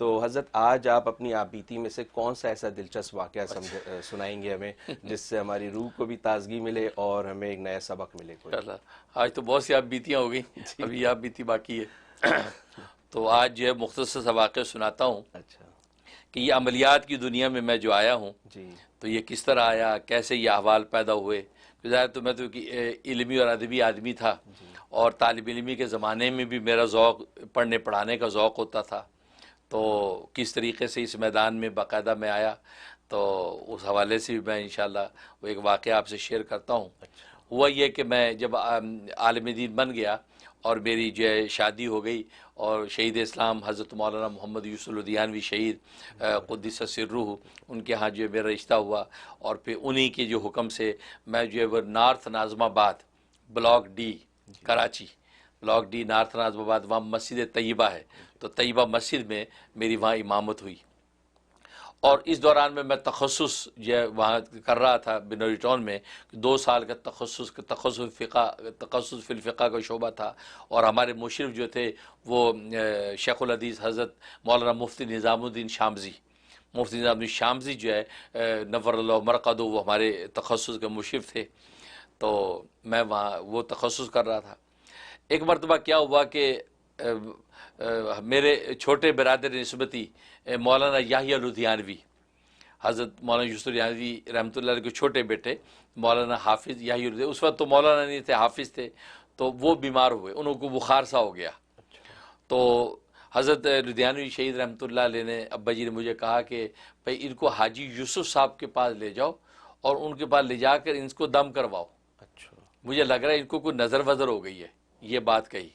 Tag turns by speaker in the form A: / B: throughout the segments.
A: تو حضرت آج آپ اپنی آپ بیتی میں سے کون سا ایسا دلچسپ واقعہ سنائیں گے ہمیں جس سے ہماری روح کو بھی تازگی ملے اور ہمیں ایک نیا سبق ملے کوئی؟
B: اللہ، آج تو بہت سی آپ بیتیاں ہو گئیں، ابھی آپ بیتی باقی ہے تو آج جو ہے مختصر سا واقعہ سناتا ہوں
A: اچھا
B: کہ یہ عملیات کی دنیا میں میں جو آیا ہوں
A: جی
B: تو یہ کس طرح آیا، کیسے یہ احوال پیدا ہوئے۔ ظاہر تو میں تو علمی اور ادبی آدمی تھا، اور طالب علمی کے زمانے میں بھی میرا ذوق پڑھنے پڑھانے کا ذوق ہوتا تھا، تو کس طریقے سے اس میدان میں باقاعدہ میں آیا تو اس حوالے سے بھی میں انشاءاللہ وہ ایک واقعہ آپ سے شیئر کرتا ہوں۔ ہوا یہ کہ میں جب عالم دین بن گیا اور میری جو ہے شادی ہو گئی، اور شہید اسلام حضرت مولانا محمد یوسف لدھیانوی شہید قدس سرہ ان کے ہاں جو ہے میرا رشتہ ہوا، اور پھر انہی کے جو حکم سے میں جو ہے وہ north Nazimabad block D Karachi, block D north Nazimabad, وہاں مسجد طیبہ ہے، تو طیبہ مسجد میں میری وہاں امامت ہوئی، اور اس دوران میں تخصص جو ہے وہاں کر رہا تھا بنوری ٹاؤن میں، 2 سال کا تخصص فی الفقہ کا شعبہ تھا، اور ہمارے مشرف جو تھے وہ شیخ الحدیث حضرت مولانا مفتی نظام الدین شامزی، مفتی نظام الدین شامزی جو ہے نور اللہ مرقدہ، وہ ہمارے تخصص کے مشرف تھے، تو میں وہاں وہ تخصص کر رہا تھا۔ ایک مرتبہ کیا ہوا کہ میرے چھوٹے برادر نسبتی مولانا یحییٰ لدھیانوی، حضرت مولانا یوسف لدھیانوی رحمۃ اللہ علیہ کے چھوٹے بیٹے مولانا حافظ یحییٰ لدھیانوی، اس وقت تو مولانا نہیں تھے، حافظ تھے، تو وہ بیمار ہوئے، انہوں کو بخار سا ہو گیا، تو حضرت لدھیانوی شہید رحمۃ اللہ علیہ نے ابا جی نے مجھے کہا کہ بھائی ان کو حاجی یوسف صاحب کے پاس لے جاؤ، اور ان کے پاس لے جا کر ان کو دم کرواؤ، مجھے لگ رہا ہے ان کو کوئی نظر وظر ہو گئی ہے، یہ بات کہی۔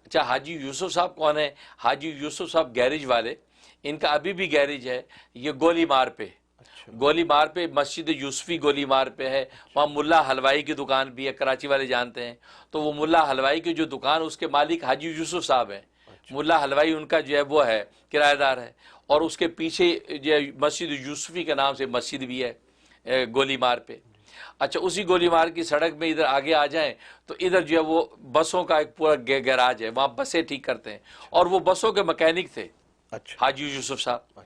B: اچھا، حاجی یوسف صاحب کون ہے؟ حاجی یوسف صاحب گیرج والے، ان کا ابھی بھی گیرج ہے، یہ گولی مار پہ، گولی مار پہ مسجد یوسفی گولی مار پہ ہے، وہاں ملا حلوائی کی دکان بھی ہے، کراچی والے جانتے ہیں، تو وہ ملا حلوائی کی جو دکان اس کے مالک حاجی یوسف صاحب ہیں، ملا حلوائی ان کا جو ہے وہ ہے کرایہ دار ہے، اور اس کے پیچھے جو ہے مسجد یوسفی کے نام سے مسجد بھی ہے گولی مار پہ۔ اچھا، اسی گولی مار کی سڑک میں ادھر آگے آ جائیں تو ادھر جو ہے وہ بسوں کا ایک پورا گیراج ہے، وہاں بسیں ٹھیک کرتے ہیں، اور وہ بسوں کے مکینک تھے حاجی یوسف صاحب،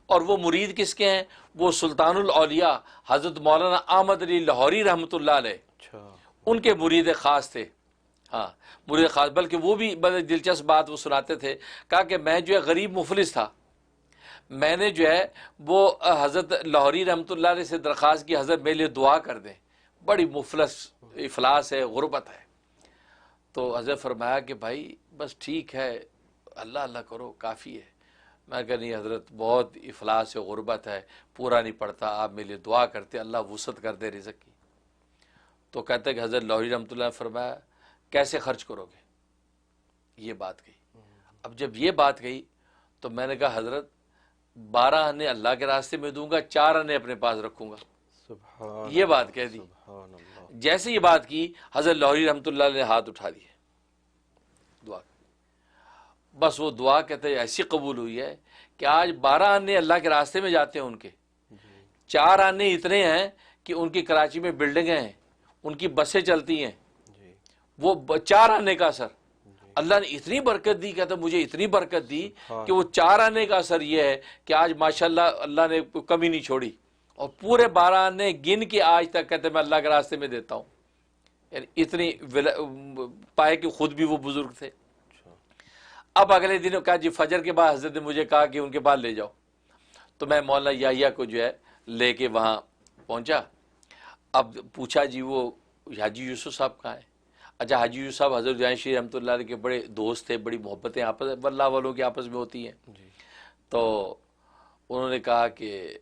B: اور وہ مرید کس کے ہیں؟ وہ سلطان الاولیاء حضرت مولانا احمد علی لاہوری رحمۃ اللہ علیہ، ان کے مرید خاص تھے، ہاں مرید خاص، بلکہ وہ بھی بڑے دلچسپ بات وہ سناتے تھے، کہا کہ میں جو ہے غریب مفلس تھا، میں نے جو ہے وہ حضرت لاہوری رحمۃ اللہ علیہ سے درخواست کی حضرت میرے لیے دعا کر دیں، بڑی مفلس افلاس ہے، غربت ہے، تو حضرت فرمایا کہ بھائی بس ٹھیک ہے، اللہ اللہ کرو کافی ہے۔ میں کہا نہیں حضرت، بہت افلاس ہے، غربت ہے، پورا نہیں پڑتا، آپ میرے لیے دعا کرتے اللہ وسعت کر دے رزق کی۔ تو کہتے کہ حضرت لاہوری رحمۃ اللہ نے فرمایا کیسے خرچ کرو گے، یہ بات کہی۔ اب جب یہ بات کہی تو میں نے کہا حضرت 12 آنے اللہ کے راستے میں دوں گا، 4 آنے اپنے پاس رکھوں گا، یہ بات کہہ دی۔ جیسے یہ بات کی حضرت لاہوری رحمۃ اللہ نے ہاتھ اٹھا دیے، دعا، بس وہ دعا کہتے ایسی قبول ہوئی ہے کہ آج 12 آنے اللہ کے راستے میں جاتے ہیں ان کے، 4 آنے اتنے ہیں کہ ان کی کراچی میں بلڈنگیں ہیں، ان کی بسیں چلتی ہیں، وہ 4 آنے کا اثر اللہ نے اتنی برکت دی، کہتا مجھے اتنی برکت دی کہ وہ 4 آنے کا اثر یہ ہے کہ آج ماشاءاللہ اللہ نے کمی نہیں چھوڑی، اور پورے 12 آنے گن کے آج تک کہتے میں اللہ کے راستے میں دیتا ہوں، یعنی اتنی پائے کہ خود بھی وہ بزرگ تھے۔ اب اگلے دن کہا جی فجر کے بعد حضرت نے مجھے کہا کہ ان کے پاس لے جاؤ، تو میں مولانا یحییٰ کو جو ہے لے کے وہاں پہنچا۔ اب پوچھا جی وہ حاجی یوسف صاحب کہاں ہیں؟ اچھا، حاجی یوسف صاحب حضرت جانشی رحمۃ اللہ علیہ کے بڑے دوست تھے، بڑی محبتیں آپس اللہ والوں کی آپس میں ہوتی ہیں، تو انہوں نے کہا کہ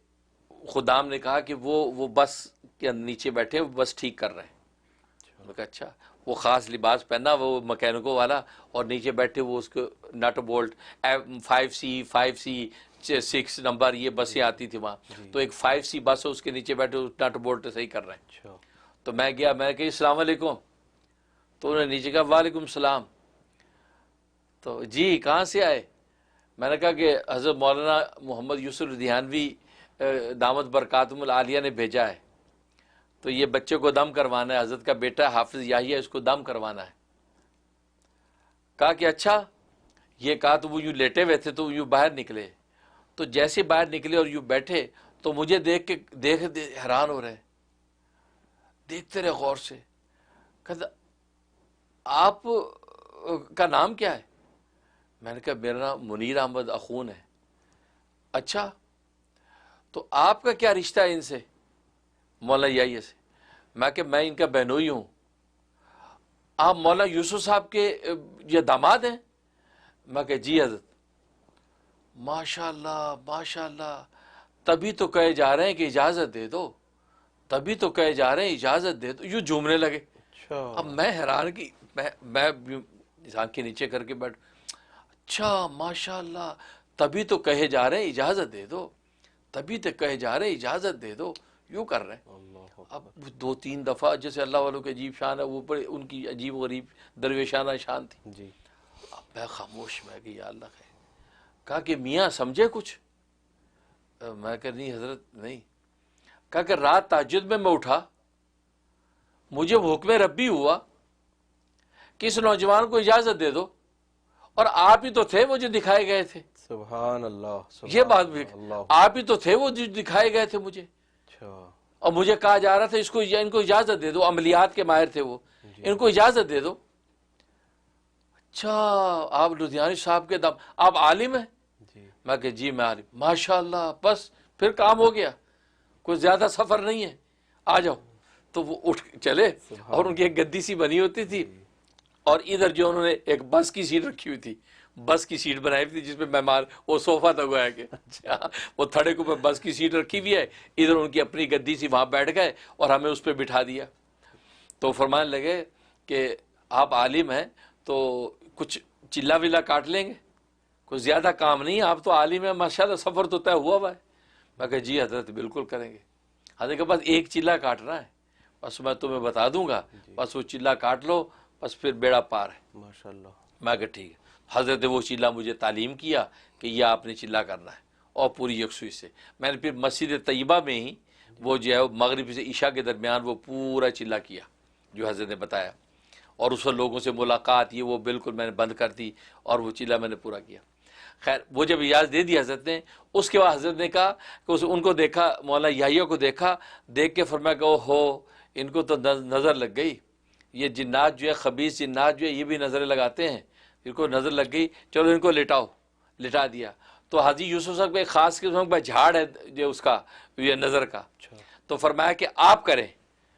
B: خدام نے کہا کہ وہ بس کے نیچے بیٹھے بس ٹھیک کر رہے ہیں۔ میں کہا اچھا، وہ خاص لباس پہنا وہ مکینکوں والا، اور نیچے بیٹھے وہ اس کو نٹ بولٹ 5C 6 نمبر یہ بسیں آتی تھی وہاں، تو ایک 5C بس ہے اس کے نیچے بیٹھے نٹ بولٹ صحیح کر رہے ہیں۔ تو میں گیا، میں نے کہا السلام علیکم، تو انہوں نے نیچے کہا وعلیکم السلام، تو جی کہاں سے آئے؟ میں نے کہا کہ حضرت مولانا محمد یوسف لدھیانوی دامت برکاتہم العالیہ نے بھیجا ہے، تو یہ بچے کو دم کروانا ہے، حضرت کا بیٹا حافظ یحییٰ اس کو دم کروانا ہے۔ کہا کہ اچھا یہ کہا تو وہ یوں لیٹے ہوئے تھے تو یوں باہر نکلے، تو جیسے باہر نکلے اور یوں بیٹھے تو مجھے دیکھ حیران ہو رہے، دیکھتے رہے غور سے. کہتا آپ کا نام کیا ہے؟ میں نے کہا میرا نام منیر احمد اخون ہے. اچھا تو آپ کا کیا رشتہ ہے ان سے، مولانا یحییٰ سے؟ میں کہ میں ان کا بہنوئی ہوں. آپ مولانا یوسف صاحب کے یہ داماد ہیں؟ میں کہ جی حضرت. ماشاء اللہ ماشاء اللہ، تبھی تو کہے جا رہے ہیں کہ اجازت دے دو، تبھی تو کہے جا رہے ہیں اجازت دے دو. یوں جھومنے لگے.
A: اچھا
B: اب میں حیران کی، میں آنکھیں نیچے کر کے بیٹھ. اچھا ماشاء اللہ، تبھی تو کہے جا رہے ہیں اجازت دے دو، تبھی تو کہے جا رہے ہیں اجازت دے دو. یوں کر رہے ہیں.
A: اللہ
B: اب 2-3 دفعہ جیسے اللہ والوں کے عجیب شان ہے، وہ بڑے ان کی عجیب غریب درویشانہ شان تھی.
A: جی
B: اب میں خاموش، میں کہ یا اللہ خیر. کہا کہ میاں سمجھے کچھ؟ میں کہ نہیں حضرت نہیں. کہا کہ رات تہجد میں اٹھا، مجھے حکم ربی ہوا کہ اس نوجوان کو اجازت دے دو، اور آپ ہی تو تھے وہ جو دکھائے گئے تھے.
A: سبحان اللہ
B: یہ بات بھی
A: اللہ.
B: آپ ہی تو تھے وہ جو دکھائے گئے تھے مجھے،
A: اچھا
B: اور مجھے کہا جا رہا تھا ان کو اجازت دے دو. عملیات کے ماہر تھے وہ، ان کو اجازت دے دو. اچھا آپ لدھیانی صاحب کے آپ عالم ہیں؟
A: جی
B: میں کہ جی میں عالم. ماشاء اللہ، بس پھر کام ہو گیا، کوئی زیادہ سفر نہیں ہے، آ جاؤ. تو وہ اٹھ چلے، اور ان کی ایک گدی سی بنی ہوتی تھی، اور ادھر جو انہوں نے ایک بس کی سیٹ رکھی ہوئی تھی، بس کی سیٹ بنائی ہوئی تھی جس پہ مہمان، وہ صوفہ تھا گویا کہ وہ تھڑے کے اوپر بس کی سیٹ رکھی ہوئی ہے، ادھر ان کی اپنی گدی سی، وہاں بیٹھ گئے اور ہمیں اس پہ بٹھا دیا. تو فرمانے لگے کہ آپ عالم ہیں تو کچھ چلا ولا کاٹ لیں گے، کوئی زیادہ کام نہیں ہے، آپ تو عالم ہیں ماشاءاللہ، سفر تو طے ہوا ہے. میں کہا جی حضرت بالکل کریں گے. حضرت کے پاس ایک چلا کاٹنا ہے، بس میں تمہیں بتا دوں گا، بس وہ چلا کاٹ لو، بس پھر بیڑا پار ہے.
A: ماشاء اللہ.
B: میں کہا ٹھیک ہے. حضرت نے وہ چلا مجھے تعلیم کیا کہ یہ آپ نے چلا کرنا ہے، اور پوری یکسوئی سے. میں نے پھر مسجد طیبہ میں ہی وہ جو ہے مغرب سے عشاء کے درمیان وہ پورا چلا کیا جو حضرت نے بتایا، اور اس وقت لوگوں سے ملاقات یہ وہ بالکل میں نے بند کر دی، اور وہ چلا میں نے پورا کیا. خیر وہ جب اجازت دے دی حضرت نے، اس کے بعد حضرت نے کہا کہ ان کو دیکھا، مولانا یحییٰ کو دیکھا، دیکھ کے فرمایا کہ او ہو ان کو تو نظر لگ گئی، یہ جنات جو ہے خبیث جنات جو ہے یہ بھی نظریں لگاتے ہیں، ان کو نظر لگ گئی، چلو ان کو لٹاؤ. لٹا دیا. تو حاجی یوسف صاحب کا ایک خاص قسم کا جھاڑ ہے جو اس کا یہ نظر کا. تو فرمایا کہ آپ کریں،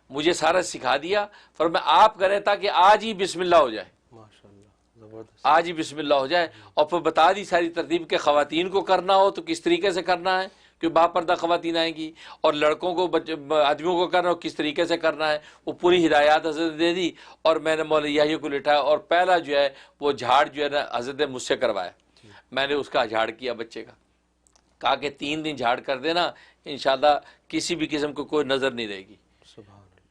B: مجھے سارا سکھا دیا. فرمایا آپ کریں تاکہ آج ہی بسم اللہ ہو جائے،
A: ماشاء اللہ زبردست.
B: آج ہی بسم اللہ ہو جائے. اور پھر بتا دی ساری ترتیب کہ خواتین کو کرنا ہو تو کس طریقے سے کرنا ہے، کہ باپردہ خواتین آئیں گی، اور لڑکوں کو آدمیوں کو کرنا ہو کس طریقے سے کرنا ہے. وہ پوری ہدایات حضرت نے دے دی، اور میں نے مولانا یحییٰ کو لٹایا، اور پہلا جو ہے وہ جھاڑ جو ہے نا حضرت نے مجھ سے کروایا. میں نے اس کا جھاڑ کیا بچے کا، کہا کہ 3 دن جھاڑ کر دینا، انشاءاللہ کسی بھی قسم کو کوئی نظر نہیں رہے گی.
A: سبحان اللہ.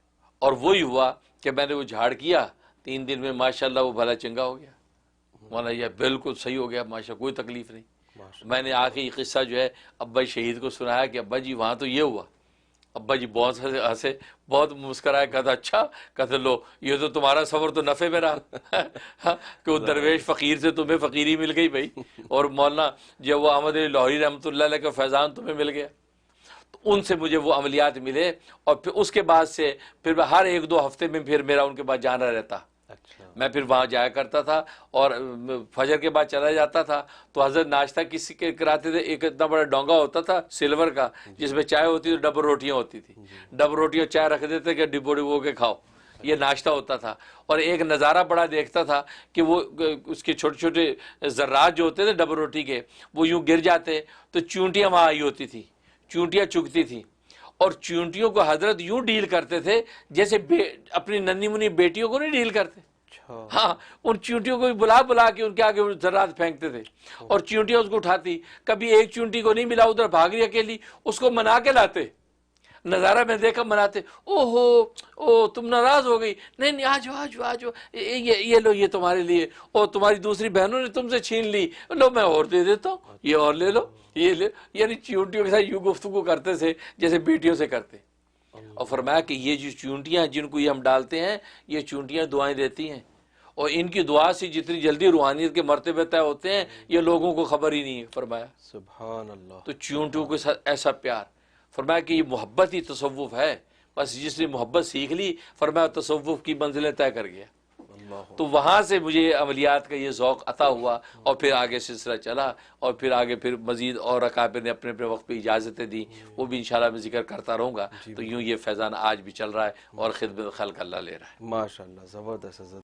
B: اور وہی ہوا کہ میں نے وہ جھاڑ کیا، 3 دن میں ماشاءاللہ وہ بھلا چنگا ہو گیا. مولانا یہ بالکل صحیح ہو گیا ماشاءاللہ، کوئی تکلیف نہیں. میں نے آخری قصہ جو ہے ابا شہید کو سنایا کہ ابا جی وہاں تو یہ ہوا. ابا جی بہت ہنسے، بہت مسکرائے. کہا تھا اچھا، کہتے لو یہ تو تمہارا سفر تو نفع میں رہا کہ وہ درویش فقیر سے تمہیں فقیری مل گئی بھائی، اور مولانا جو وہ احمد علی لاہوری رحمۃ اللہ علیہ کا فیضان تمہیں مل گیا. تو ان سے مجھے وہ عملیات ملے، اور پھر اس کے بعد سے پھر ہر 1-2 ہفتے میں پھر میرا ان کے بعد جانا رہتا.
A: اچھا
B: میں پھر وہاں جایا کرتا تھا، اور فجر کے بعد چلا جاتا تھا. تو حضرت ناشتہ کسی کے کراتے تھے، ایک اتنا بڑا ڈونگا ہوتا تھا سلور کا جس میں چائے ہوتی تھی، ڈبل روٹیاں ہوتی تھی، ڈبل روٹیاں چائے رکھ دیتے کہ ڈبو کے کھاؤ. یہ ناشتہ ہوتا تھا. اور ایک نظارہ بڑا دیکھتا تھا کہ وہ اس کے چھوٹے چھوٹے ذرات جو ہوتے تھے ڈبل روٹی کے، وہ یوں گر جاتے تو چونٹیاں وہاں آئی ہوتی تھی، چونٹیاں چگتی تھیں، اور چونٹیوں کو حضرت یوں ڈیل کرتے تھے جیسے اپنی ننھی منی بیٹیوں کو نہیں ڈیل کرتے.
A: اچھا
B: ہاں ان چونٹیوں کو بھی بلا کے ان کے آگے ذرات پھینکتے تھے، اور چونٹیاں اس کو اٹھاتی. کبھی ایک چونٹی کو نہیں ملا، ادھر بھاگ رہی اکیلی، اس کو منا کے لاتے. نظارہ میں دیکھا مناتے. او تم ناراض ہو گئی؟ نہیں نہیں آ جاؤ یہ لو، یہ تمہارے لیے، اور تمہاری دوسری بہنوں نے تم سے چھین لی، لو میں اور دے دیتا ہوں، یہ اور لے لو، یہ لے. یعنی چونٹیوں کے ساتھ یوں گفتگو کرتے تھے جیسے بیٹیوں سے کرتے. اور فرمایا کہ یہ جو چونٹیاں جن کو یہ ہم ڈالتے ہیں، یہ چونٹیاں دعائیں دیتی ہیں، اور ان کی دعا سے جتنی جلدی روحانیت کے مرتبے طے ہوتے ہیں یہ لوگوں کو خبر ہی نہیں ہے. فرمایا
A: سبحان اللہ.
B: تو چیونٹیوں کے ساتھ ایسا پیار. فرمایا کہ یہ محبت ہی تصوف ہے. بس جس نے محبت سیکھ لی فرمایا تصوف کی منزلیں طے کر گیا.
A: اللہ.
B: تو وہاں سے مجھے عملیات کا یہ ذوق عطا ہوا اور پھر آگے سلسلہ چلا اور پھر آگے پھر مزید اور اکابر نے اپنے اپنے وقت پہ اجازتیں دی وہ بھی انشاءاللہ میں ذکر کرتا رہوں گا. تو یوں یہ فیضان آج بھی چل رہا ہے اور خدمت خلق اللہ لے رہا ہے.
A: ماشاء اللہ زبردست حضرت.